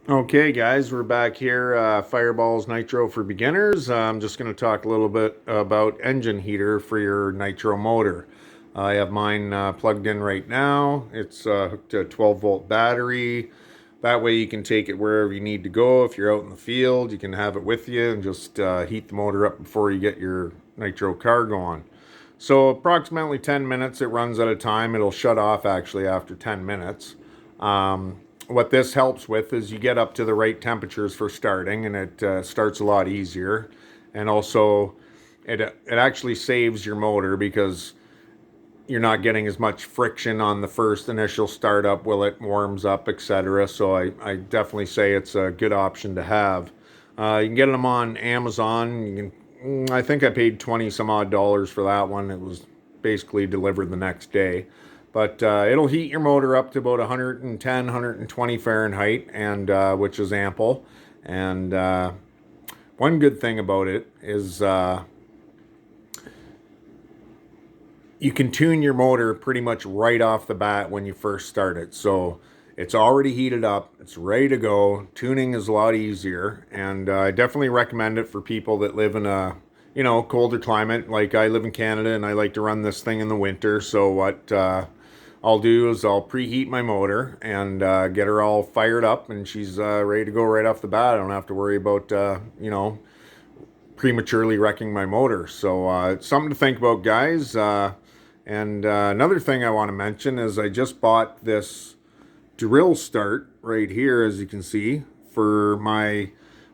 Okay, guys, we're back here. Fireball's Nitro for beginners. I'm just going to talk a little bit about engine heater for your nitro motor. I have mine plugged in right now. It's hooked to a 12-volt battery. That way you can take it wherever you need to go. If you're out in the field, you can have it with you and just heat the motor up before you get your nitro car going. So approximately 10 minutes it runs at a time. It'll shut off actually after 10 minutes. What this helps with is you get up to the right temperatures for starting, and it starts a lot easier. And also, it actually saves your motor because you're not getting as much friction on the first initial startup while it warms up, etc. So I definitely say it's a good option to have. You can get them on Amazon. I think I paid 20 some odd dollars for that one. It was basically delivered the next day. But it'll heat your motor up to about 110, 120 Fahrenheit, and which is ample. And one good thing about it is you can tune your motor pretty much right off the bat when you first start it. So it's already heated up, it's ready to go. Tuning is a lot easier, and I definitely recommend it for people that live in a colder climate. Like I live in Canada and I like to run this thing in the winter. So what I'll do is I'll preheat my motor and get her all fired up, and she's ready to go right off the bat. I don't have to worry about prematurely wrecking my motor. So it's something to think about, guys. And another thing I want to mention is I just bought this drill start right here, as you can see, for my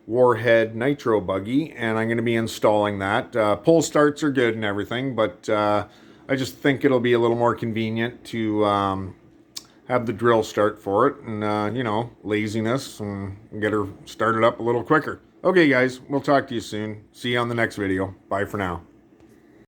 Warhead Nitro buggy, and I'm going to be installing that. Pull starts are good and everything, but I just think it'll be a little more convenient to have the drill start for it, and laziness, and get her started up a little quicker. Okay, guys, we'll talk to you soon. See you on the next video. Bye for now.